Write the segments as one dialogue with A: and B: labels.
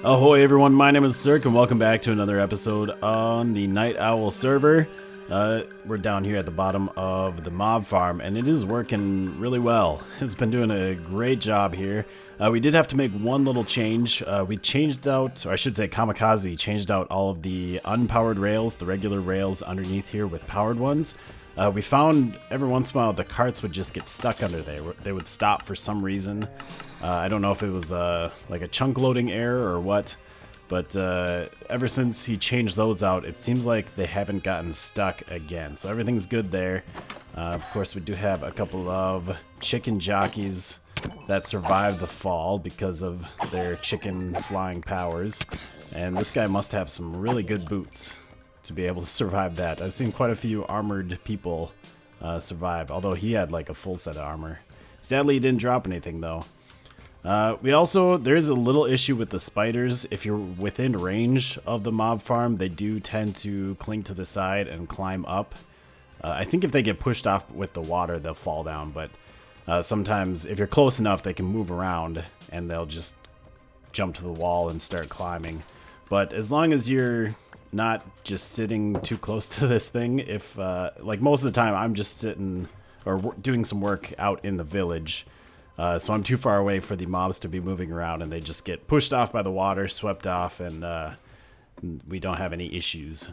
A: Ahoy everyone, my name is theSirhc and welcome back to another episode on the NightOwl server. We're down here at the bottom of the mob farm and it is working really well. It's been doing a great job here. We did have to make one little change. We changed out, or I should say Kamikaze changed out all of the unpowered rails, the regular rails underneath here with powered ones. We found every once in a while the carts would just get stuck under there. They would stop for some reason. I don't know if it was like a chunk loading error or what, but ever since he changed those out, it seems like they haven't gotten stuck again. So everything's good there. Of course, we do have a couple of chicken jockeys that survived the fall because of their chicken flying powers. And this guy must have some really good boots to be able to survive that. I've seen quite a few armored people survive, although he had like a full set of armor. Sadly, he didn't drop anything though. There's a little issue with the spiders. If you're within range of the mob farm, they do tend to cling to the side and climb up. I think if they get pushed off with the water, they'll fall down, but sometimes if you're close enough, they can move around and they'll just jump to the wall and start climbing. But as long as you're not just sitting too close to this thing, if like most of the time I'm just sitting or doing some work out in the village. So I'm too far away for the mobs to be moving around and they just get pushed off by the water, swept off, and we don't have any issues.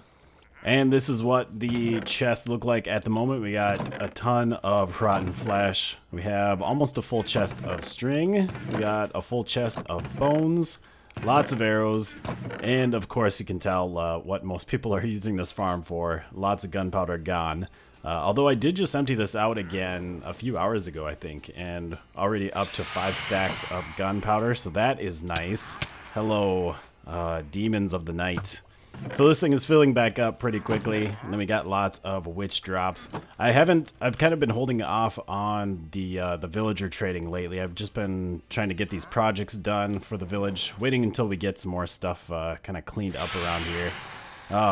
A: And this is what the chests look like at the moment. We got a ton of rotten flesh. We have almost a full chest of string. We got a full chest of bones, lots of arrows, and of course you can tell what most people are using this farm for. Lots of gunpowder gone. Although I did just empty this out again a few hours ago, I think, and already up to 5 stacks of gunpowder, so that is nice. Hello, demons of the night. So this thing is filling back up pretty quickly, and then we got lots of witch drops. I've kind of been holding off on the villager trading lately. I've just been trying to get these projects done for the village, waiting until we get some more stuff kind of cleaned up around here.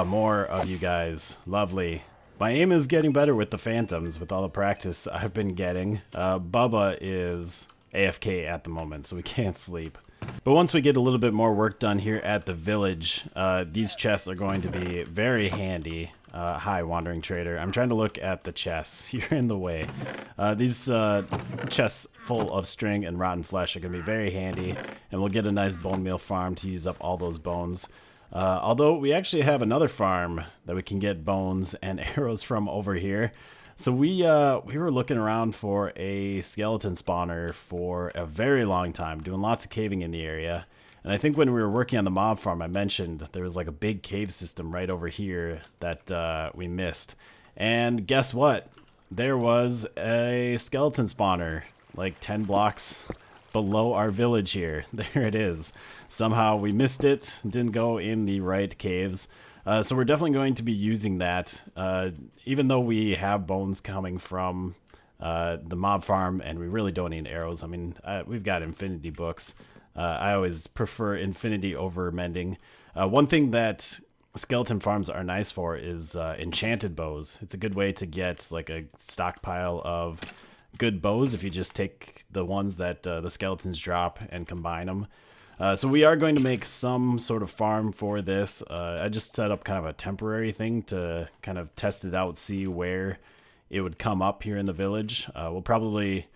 A: More of you guys, lovely. My aim is getting better with the phantoms with all the practice I've been getting. Bubba is AFK at the moment, so we can't sleep. But once we get a little bit more work done here at the village, these chests are going to be very handy. Hi, Wandering Trader. I'm trying to look at the chests. You're in the way. These chests full of string and rotten flesh are going to be very handy, and we'll get a nice bone meal farm to use up all those bones. Although we actually have another farm that we can get bones and arrows from over here. So we were looking around for a skeleton spawner for a very long time, doing lots of caving in the area. And I think when we were working on the mob farm, I mentioned there was like a big cave system right over here that we missed. And guess what? There was a skeleton spawner like 10 blocks below our village here. There it is. Somehow we missed it, didn't go in the right caves. So we're definitely going to be using that, even though we have bones coming from the mob farm and we really don't need arrows. I mean, we've got infinity books. I always prefer infinity over mending. One thing that skeleton farms are nice for is enchanted bows. It's a good way to get like a stockpile of good bows if you just take the ones that the skeletons drop and combine them. So we are going to make some sort of farm for this. I just set up kind of a temporary thing to kind of test it out, see where it would come up here in the village. We'll probably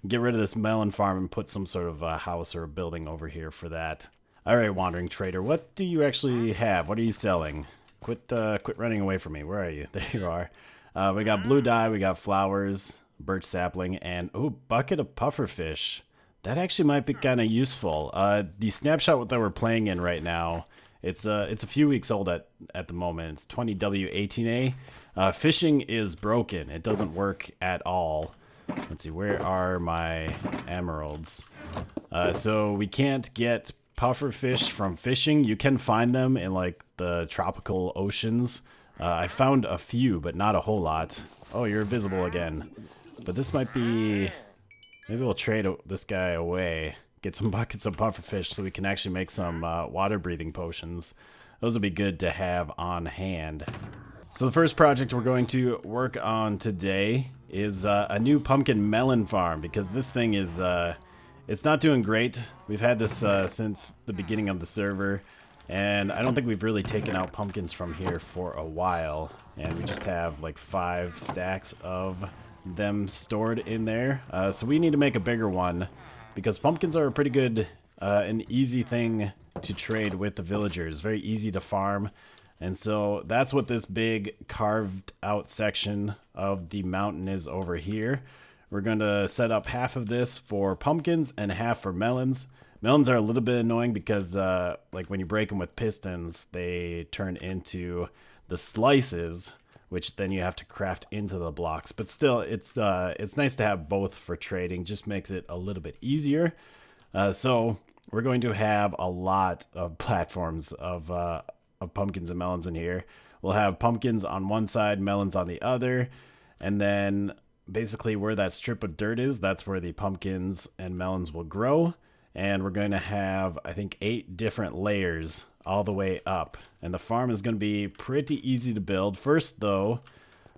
A: get rid of this melon farm and put some sort of a house or a building over here for that. All right, Wandering Trader, what do you actually have? What are you selling? Quit running away from me. Where are you? There you are. We got blue dye, we got flowers, birch sapling, and bucket of pufferfish. That actually might be kind of useful. The snapshot that we're playing in right now, it's a few weeks old at the moment. It's 20W18A. Fishing is broken. It doesn't work at all. Let's see, where are my emeralds? So we can't get pufferfish from fishing. You can find them in like the tropical oceans. I found a few, but not a whole lot. Oh, you're visible again. But this might be... Maybe we'll trade this guy away, get some buckets of pufferfish so we can actually make some water-breathing potions. Those will be good to have on hand. So the first project we're going to work on today is a new pumpkin melon farm, because this thing is It's not doing great. We've had this since the beginning of the server, and I don't think we've really taken out pumpkins from here for a while. And we just have like 5 stacks of them stored in there. So we need to make a bigger one, because pumpkins are a pretty good, an easy thing to trade with the villagers. Very easy to farm. And so that's what this big carved out section of the mountain is over here. We're going to set up half of this for pumpkins and half for melons. Melons are a little bit annoying because like when you break them with pistons, they turn into the slices, which then you have to craft into the blocks. But still, it's nice to have both for trading. Just makes it a little bit easier. So we're going to have a lot of platforms of pumpkins and melons in here. We'll have pumpkins on one side, melons on the other, and then basically where that strip of dirt is, that's where the pumpkins and melons will grow. And we're going to have, I think, 8 different layers all the way up. And the farm is going to be pretty easy to build. First, though,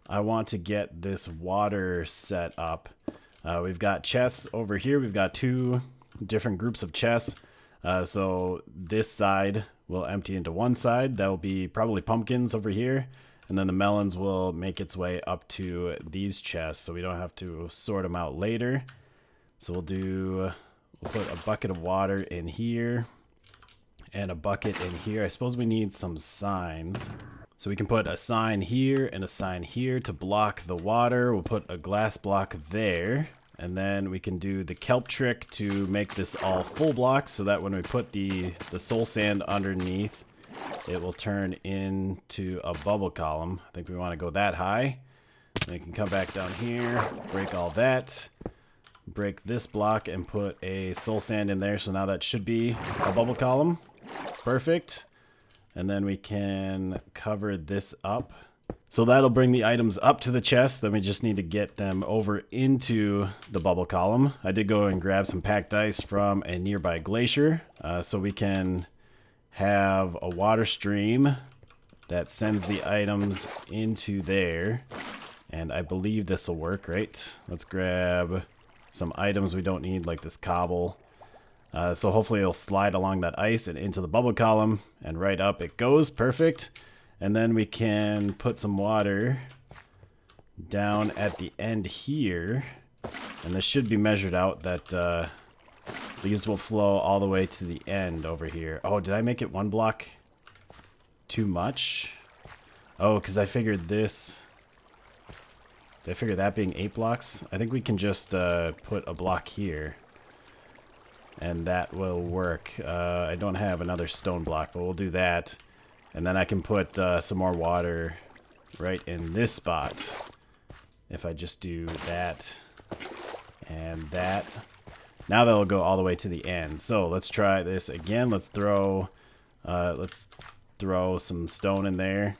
A: I want to get this water set up. We've got chests over here. We've got 2 different groups of chests. So this side will empty into one side. That will be probably pumpkins over here. And then the melons will make its way up to these chests, so we don't have to sort them out later. So we'll put a bucket of water in here and a bucket in here. I suppose we need some signs. So we can put a sign here and a sign here to block the water. We'll put a glass block there. And then we can do the kelp trick to make this all full blocks, so that when we put the soul sand underneath, it will turn into a bubble column. I think we want to go that high. Then we can come back down here, break all that, break this block and put a soul sand in there. So now that should be a bubble column. Perfect. And then we can cover this up. So that'll bring the items up to the chest. Then we just need to get them over into the bubble column. I did go and grab some packed ice from a nearby glacier, so we can have a water stream that sends the items into there. And I believe this will work, right? Let's grab some items we don't need, like this cobble. So hopefully it'll slide along that ice and into the bubble column, and right up it goes. Perfect. And then we can put some water down at the end here. And this should be measured out that these will flow all the way to the end over here. Oh, did I make it 1 block too much? Oh, because I figured this. Did I figure that being 8 blocks? I think we can just put a block here. And that will work. I don't have another stone block, but we'll do that. And then I can put some more water right in this spot. If I just do that and that. Now that'll go all the way to the end. So let's try this again. Let's throw some stone in there.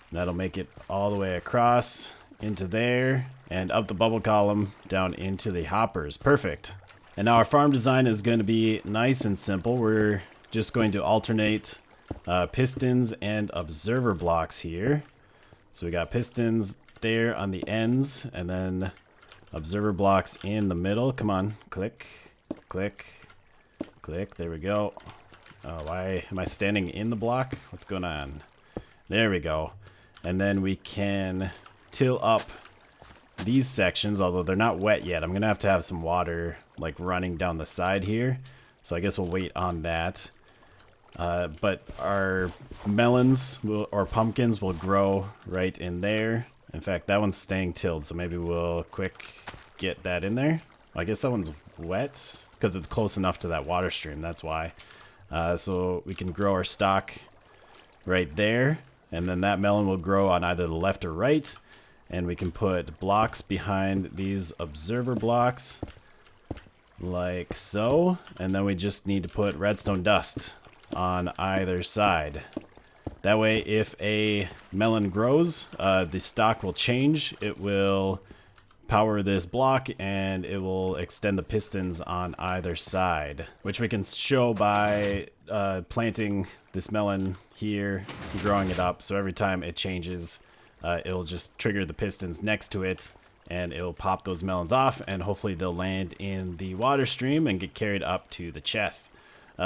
A: And that'll make it all the way across into there and up the bubble column down into the hoppers. Perfect. And now our farm design is going to be nice and simple. We're just going to alternate pistons and observer blocks here. So we got pistons there on the ends, and then observer blocks in the middle. Come on, click, click, click. There we go. Oh, why am I standing in the block? What's going on? There we go. And then we can till up these sections, although they're not wet yet. I'm gonna have to have some water like running down the side here, so I guess we'll wait on that. But our melons or pumpkins will grow right in there. In fact, that one's staying tilled, so maybe we'll quick get that in there. Well, I guess that one's wet because it's close enough to that water stream, that's why. So we can grow our stock right there, and then that melon will grow on either the left or right. And we can put blocks behind these observer blocks like so. And then we just need to put redstone dust on either side. That way, if a melon grows, the stock will change. It will power this block and it will extend the pistons on either side, which we can show by planting this melon here, growing it up. So every time it changes, it'll just trigger the pistons next to it and it'll pop those melons off, and hopefully they'll land in the water stream and get carried up to the chest.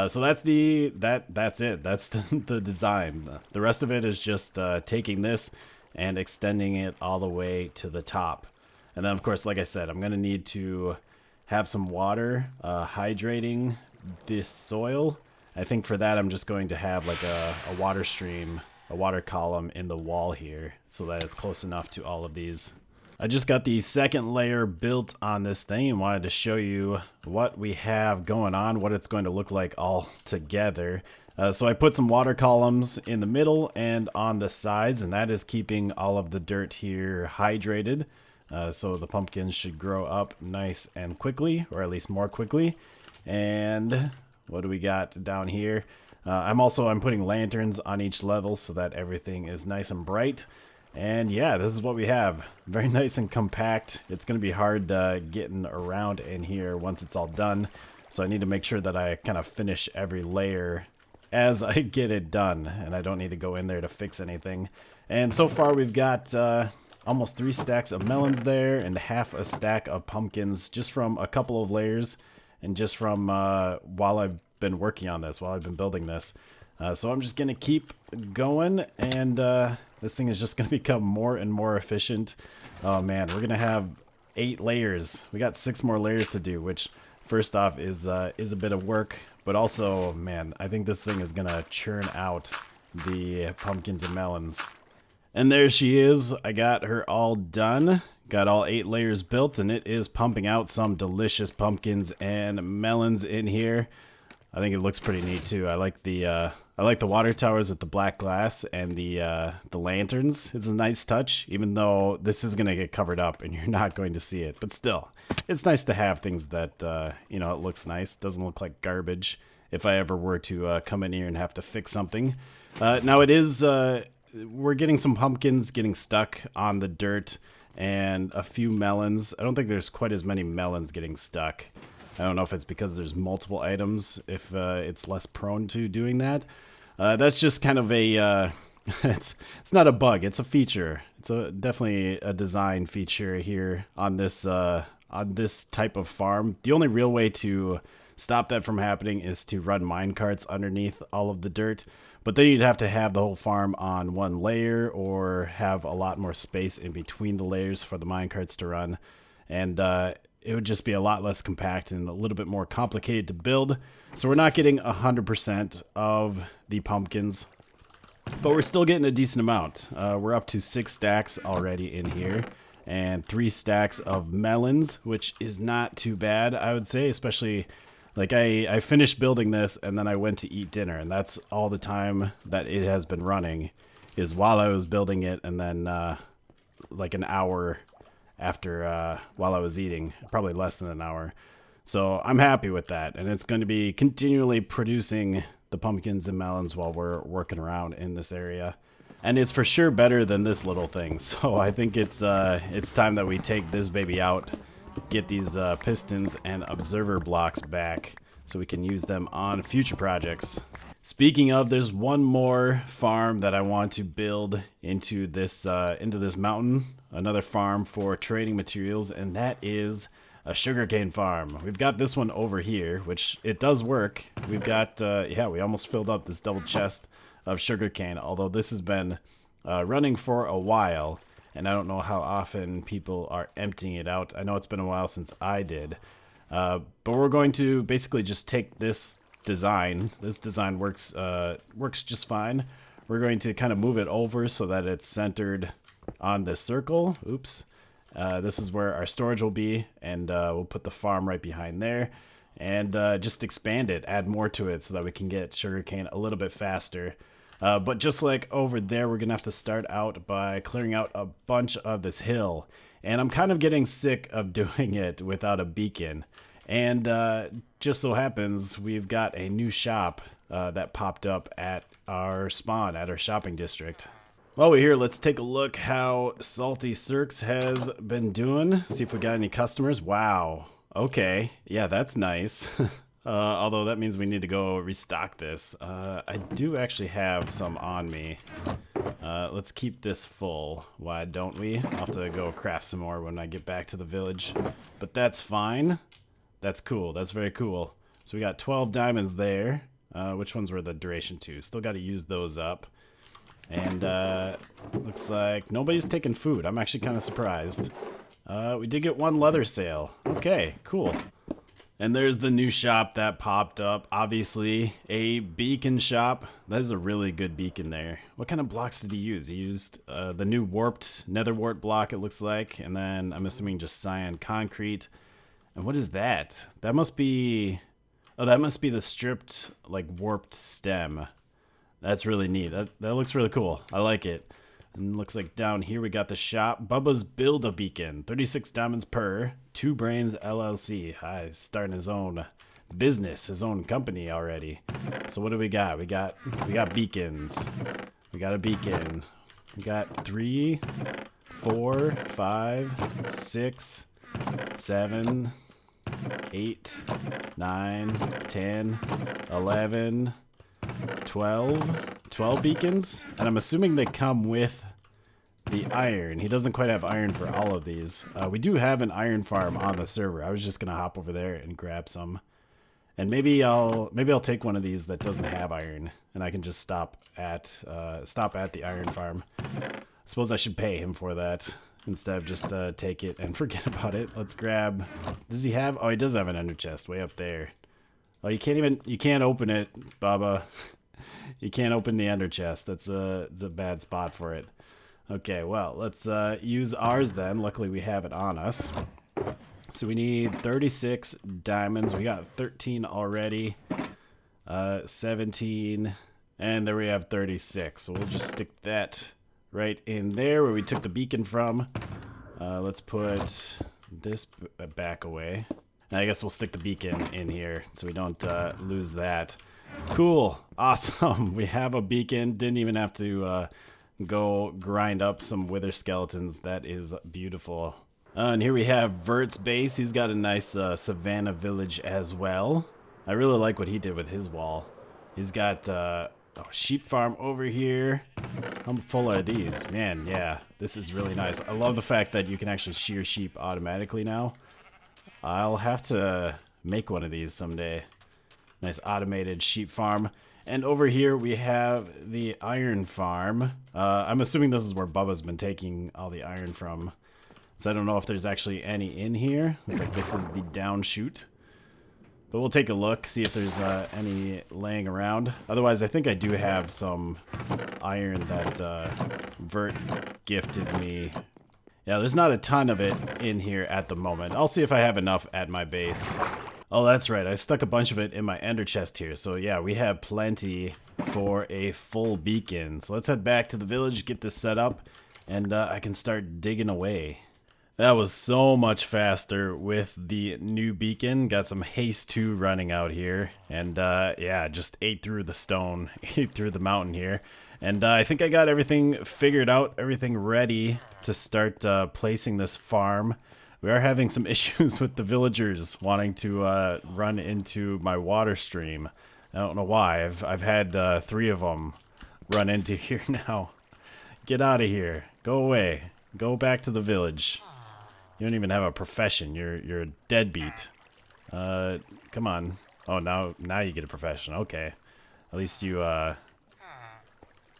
A: So that's it. That's the design. The rest of it is just taking this and extending it all the way to the top. And then, of course, like I said, I'm going to need to have some water hydrating this soil. I think for that, I'm just going to have like a water stream, a water column in the wall here so that it's close enough to all of these. I just got the second layer built on this thing and wanted to show you what we have going on, what it's going to look like all together. So I put some water columns in the middle and on the sides, and that is keeping all of the dirt here hydrated. So the pumpkins should grow up nice and quickly, or at least more quickly. And what do we got down here? I'm putting lanterns on each level so that everything is nice and bright. And yeah, this is what we have. Very nice and compact. It's going to be hard getting around in here once it's all done. So I need to make sure that I kind of finish every layer as I get it done. And I don't need to go in there to fix anything. And so far we've got almost 3 stacks of melons there and half a stack of pumpkins just from a couple of layers and just from while I've been working on this, while I've been building this. So I'm just going to keep going, and this thing is just going to become more and more efficient. Oh man, we're going to have 8 layers. We got 6 more layers to do, which first off is a bit of work, but also, man, I think this thing is going to churn out the pumpkins and melons. And there she is. I got her all done. Got all 8 layers built, and it is pumping out some delicious pumpkins and melons in here. I think it looks pretty neat too. I like the water towers with the black glass and the lanterns. It's a nice touch, even though this is gonna get covered up and you're not going to see it. But still, it's nice to have things that you know, it looks nice. Doesn't look like garbage. If I ever were to come in here and have to fix something. Now it is. We're getting some pumpkins getting stuck on the dirt and a few melons. I don't think there's quite as many melons getting stuck. I don't know if it's because there's multiple items, if it's less prone to doing that. That's just kind of a, it's not a bug, it's a feature. It's definitely a design feature here on this type of farm. The only real way to stop that from happening is to run minecarts underneath all of the dirt. But then you'd have to have the whole farm on one layer or have a lot more space in between the layers for the minecarts to run. And it would just be a lot less compact and a little bit more complicated to build. So we're not getting 100% of the pumpkins, but we're still getting a decent amount. We're up to 6 stacks already in here and 3 stacks of melons, which is not too bad, I would say, especially like I finished building this and then I went to eat dinner, and that's all the time that it has been running is while I was building it, and then like an hour after while I was eating, probably less than an hour. So I'm happy with that, and it's going to be continually producing the pumpkins and melons while we're working around in this area. And it's for sure better than this little thing. So I think it's time that we take this baby out, get these pistons and observer blocks back so we can use them on future projects. Speaking of, there's one more farm that I want to build into this mountain. Another farm for trading materials, and that is a sugarcane farm. We've got this one over here, which it does work. We've got, yeah, we almost filled up this double chest of sugarcane, although this has been running for a while, and I don't know how often people are emptying it out. I know it's been a while since I did, but we're going to basically just take this design. This design works just fine. We're going to kind of move it over so that it's centered on this circle. Oops. This is where our storage will be, and we'll put the farm right behind there, and just expand it, add more to it so that we can get sugarcane a little bit faster. But just like over there, we're gonna have to start out by clearing out a bunch of this hill, and I'm kind of getting sick of doing it without a beacon. And just so happens we've got a new shop that popped up at our spawn, at our shopping district. While we're here, let's take a look how theSirhc has been doing. See if we got any customers. Wow. Okay. Yeah, that's nice. Although that means we need to go restock this. I do actually have some on me. Let's keep this full. Why don't we? I'll have to go craft some more when I get back to the village. But that's fine. That's cool. That's very cool. So we got 12 diamonds there. Which ones were the duration to? Still got to use those up. And looks like nobody's taking food. I'm actually kind of surprised. We did get one leather sale. Okay, cool. And there's the new shop that popped up. Obviously, a beacon shop. That is a really good beacon there. What kind of blocks did he use? He used the new warped nether wart block, it looks like. And then I'm assuming just cyan concrete. And what is that? That must be... Oh, that must be the stripped, like, warped stem. That's really neat. That looks really cool. I like it. And looks like down here we got the shop. Bubba's Build-A-Beacon. 36 diamonds per. 2 Brains LLC. He's starting his own business, his own company already. So what do we got? We got beacons. We got a beacon. We got 3, 4, 5, 6, 7, 8, 9, 10, 11, 12 beacons, and I'm assuming they come with the iron. He doesn't quite have iron for all of these. We do have an iron farm on the server. I was just gonna hop over there and grab some, and maybe I'll take one of these that doesn't have iron, and I can just stop at the iron farm. I suppose I should pay him for that instead of just take it and forget about it. Let's grab. Does he have? Oh, he does have an ender chest way up there. Oh, you can't open it, Baba. You can't open the ender chest. It's a bad spot for it. Okay, well, let's use ours then. Luckily, we have it on us. So we need 36 diamonds. We got 13 already. 17. And there we have 36. So we'll just stick that right in there where we took the beacon from. Let's put this back away. And I guess we'll stick the beacon in here so we don't lose that. Cool. Awesome. We have a beacon. Didn't even have to go grind up some wither skeletons. That is beautiful. And here we have Vert's base. He's got a nice savannah village as well. I really like what he did with his wall. He's got a sheep farm over here. How full are these? Man, yeah, this is really nice. I love the fact that you can actually shear sheep automatically now. I'll have to make one of these someday. Nice automated sheep farm. And over here we have the iron farm. I'm assuming this is where Bubba's been taking all the iron from. So I don't know if there's actually any in here. Looks like this is the down chute. But we'll take a look, see if there's any laying around. Otherwise, I think I do have some iron that Vert gifted me. Yeah, there's not a ton of it in here at the moment. I'll see if I have enough at my base. Oh, that's right. I stuck a bunch of it in my ender chest here. So yeah, we have plenty for a full beacon. So let's head back to the village, get this set up, and I can start digging away. That was so much faster with the new beacon. Got some haste 2 running out here. And yeah, just ate through the stone, ate through the mountain here. And I think I got everything figured out, everything ready to start placing this farm. We are having some issues with the villagers wanting to run into my water stream. I don't know why. I've had 3 of them run into here now. Get out of here. Go away. Go back to the village. You don't even have a profession. You're a deadbeat. Come on. Oh, now you get a profession. Okay. At least you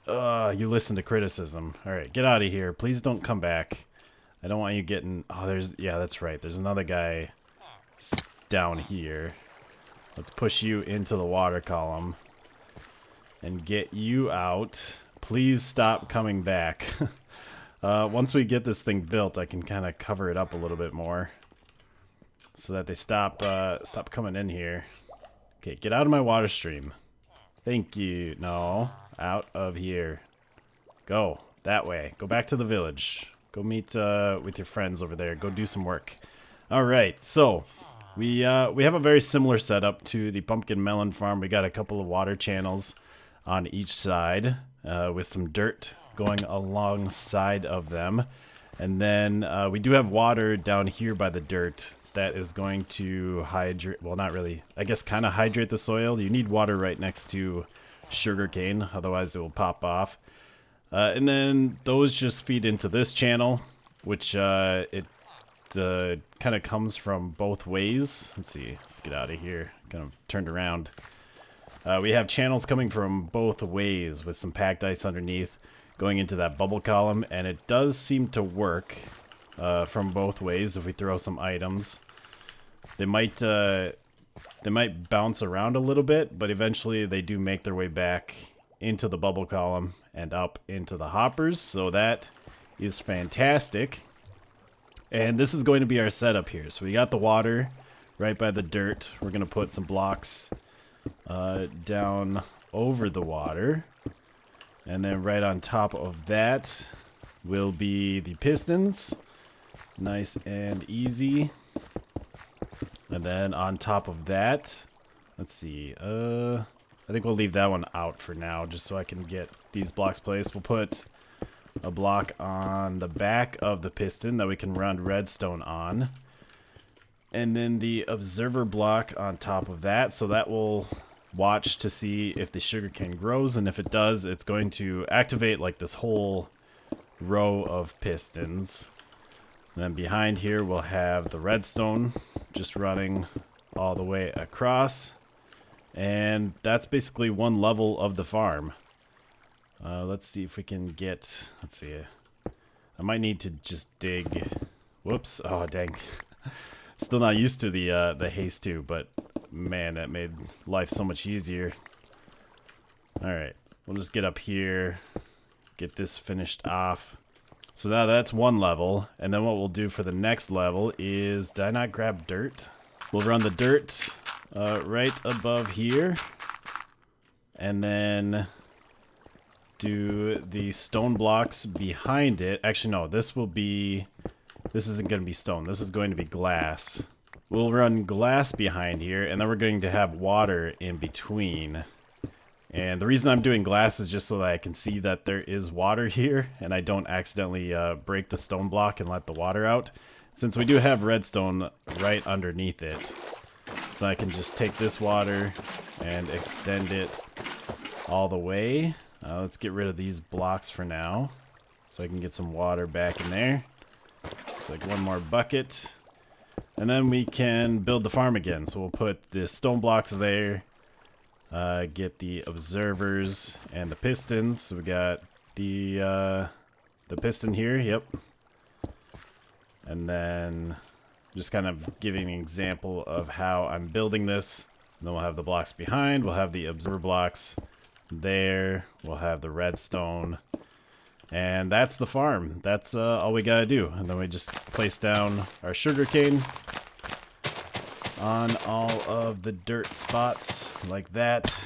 A: listen to criticism. All right, get out of here. Please don't come back. I don't want you getting... Oh, yeah, that's right. There's another guy down here. Let's push you into the water column and get you out. Please stop coming back. Once we get this thing built, I can kind of cover it up a little bit more so that they stop coming in here. Okay, get out of my water stream. Thank you. No, out of here. Go that way. Go back to the village. Go meet with your friends over there. Go do some work. All right, so we have a very similar setup to the pumpkin melon farm. We got a couple of water channels on each side with some dirt going alongside of them. And then we do have water down here by the dirt that is going to hydrate, well, not really, I guess kind of hydrate the soil. You need water right next to sugarcane, otherwise it will pop off. And then those just feed into this channel, which it kind of comes from both ways. Let's see. Let's get out of here. Kind of turned around. We have channels coming from both ways with some packed ice underneath going into that bubble column, and it does seem to work from both ways if we throw some items. They might bounce around a little bit, but eventually they do make their way back into the bubble column and up into the hoppers, so that is fantastic. And this is going to be our setup here. So we got the water right by the dirt. We're going to put some blocks down over the water. And then right on top of that will be the pistons. Nice and easy. And then on top of that, let's see. I think we'll leave that one out for now just so I can get these blocks placed. We'll put a block on the back of the piston that we can run redstone on. And then the observer block on top of that, so that will watch to see if the sugarcane grows, and if it does, it's going to activate like this whole row of pistons. And then behind here we'll have the redstone just running all the way across. And that's basically one level of the farm. Let's see if we can get, let's see. I might need to just dig. Whoops. Oh, dang. Still not used to the haste too, but man, that made life so much easier. Alright, we'll just get up here, get this finished off. So now that's one level, and then what we'll do for the next level is, did I not grab dirt? We'll run the dirt right above here, and then do the stone blocks behind it. Actually, no, this isn't going to be stone. This is going to be glass. We'll run glass behind here, and then we're going to have water in between. And the reason I'm doing glass is just so that I can see that there is water here, and I don't accidentally break the stone block and let the water out, since we do have redstone right underneath it. So I can just take this water and extend it all the way. Let's get rid of these blocks for now, so I can get some water back in there. It's like one more bucket. And then we can build the farm again. So we'll put the stone blocks there. Get the observers and the pistons. So we got the piston here, yep. And then just kind of giving an example of how I'm building this. And then we'll have the blocks behind. We'll have the observer blocks there. We'll have the redstone. And that's the farm. That's all we gotta do. And then we just place down our sugarcane on all of the dirt spots like that.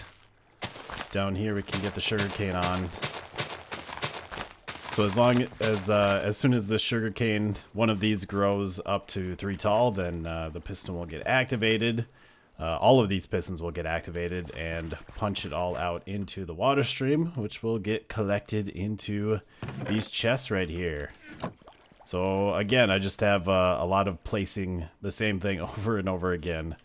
A: Down here we can get the sugarcane on. So as soon as the sugarcane, one of these grows up to 3 tall, then the piston will get activated. All of these pistons will get activated and punch it all out into the water stream, which will get collected into these chests right here. So again, I just have a lot of placing the same thing over and over again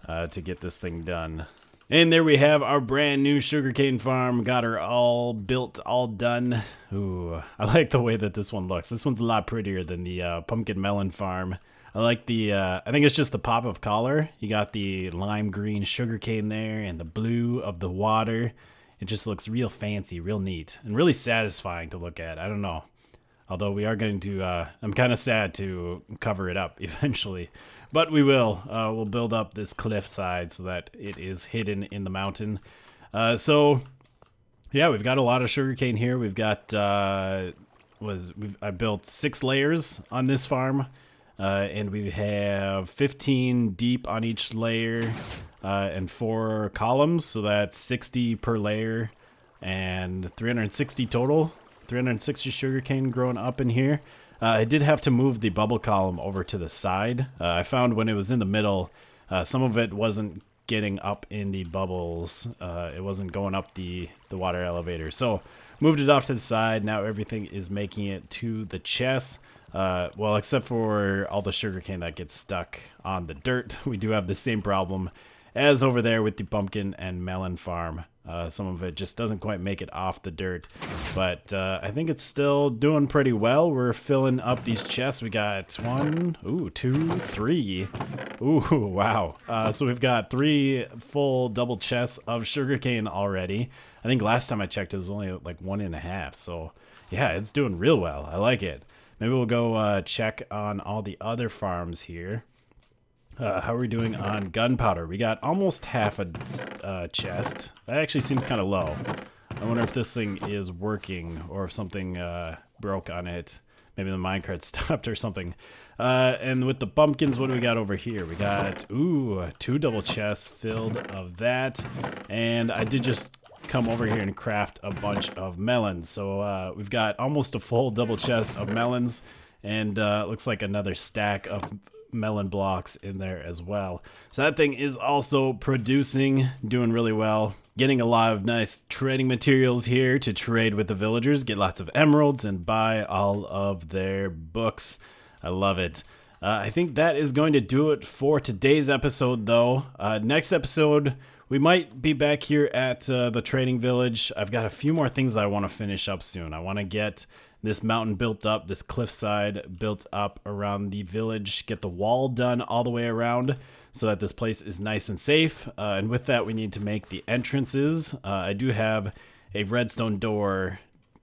A: to get this thing done. And there we have our brand new sugarcane farm. Got her all built, all done. Ooh, I like the way that this one looks. This one's a lot prettier than the pumpkin melon farm. I like the, I think it's just the pop of color. You got the lime green sugarcane there and the blue of the water. It just looks real fancy, real neat, and really satisfying to look at. I don't know. Although we are going to, I'm kind of sad to cover it up eventually. But we will. We'll build up this cliff side so that it is hidden in the mountain. So, yeah, we've got a lot of sugarcane here. We've got, I built 6 layers on this farm. And we have 15 deep on each layer and 4 columns, so that's 60 per layer and 360 total. 360 sugarcane growing up in here. I did have to move the bubble column over to the side. I found when it was in the middle, some of it wasn't getting up in the bubbles. It wasn't going up the water elevator. So moved it off to the side. Now everything is making it to the chest. Well, except for all the sugarcane that gets stuck on the dirt. We do have the same problem as over there with the pumpkin and melon farm. Some of it just doesn't quite make it off the dirt, but I think it's still doing pretty well. We're filling up these chests. We got 1, 2, 3. Ooh, wow. So we've got 3 full double chests of sugarcane already. I think last time I checked it was only like 1.5. So yeah, it's doing real well. I like it. Maybe we'll go check on all the other farms here. How are we doing on gunpowder? We got almost half a chest. That actually seems kind of low. I wonder if this thing is working or if something broke on it. Maybe the minecart stopped or something. And with the pumpkins, what do we got over here? We got, 2 double chests filled of that. And I did just come over here and craft a bunch of melons. So we've got almost a full double chest of melons. And looks like another stack of melon blocks in there as well. So that thing is also producing, doing really well. Getting a lot of nice trading materials here to trade with the villagers, get lots of emeralds and buy all of their books. I love it. I think that is going to do it for today's episode though. Next episode, we might be back here at the trading village. I've got a few more things that I want to finish up soon. I want to get this mountain built up, this cliffside built up around the village, get the wall done all the way around so that this place is nice and safe. And with that, we need to make the entrances. I do have a redstone door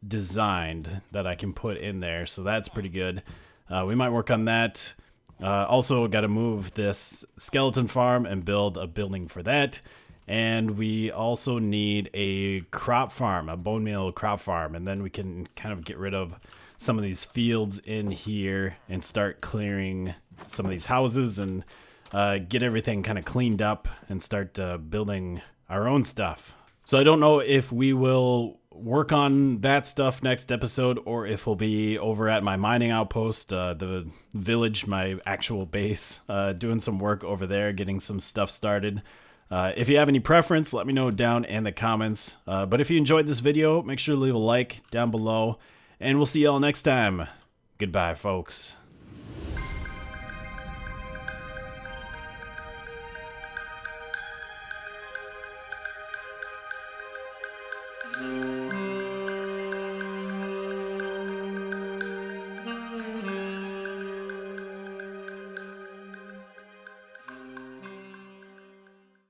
A: designed that I can put in there, so that's pretty good. We might work on that. Also, got to move this skeleton farm and build a building for that. And we also need a crop farm, a bone meal crop farm. And then we can kind of get rid of some of these fields in here and start clearing some of these houses and get everything kind of cleaned up and start building our own stuff. So I don't know if we will work on that stuff next episode or if we'll be over at my mining outpost, the village, my actual base, doing some work over there, getting some stuff started. If you have any preference, let me know down in the comments. But if you enjoyed this video, make sure to leave a like down below. And we'll see y'all next time. Goodbye, folks.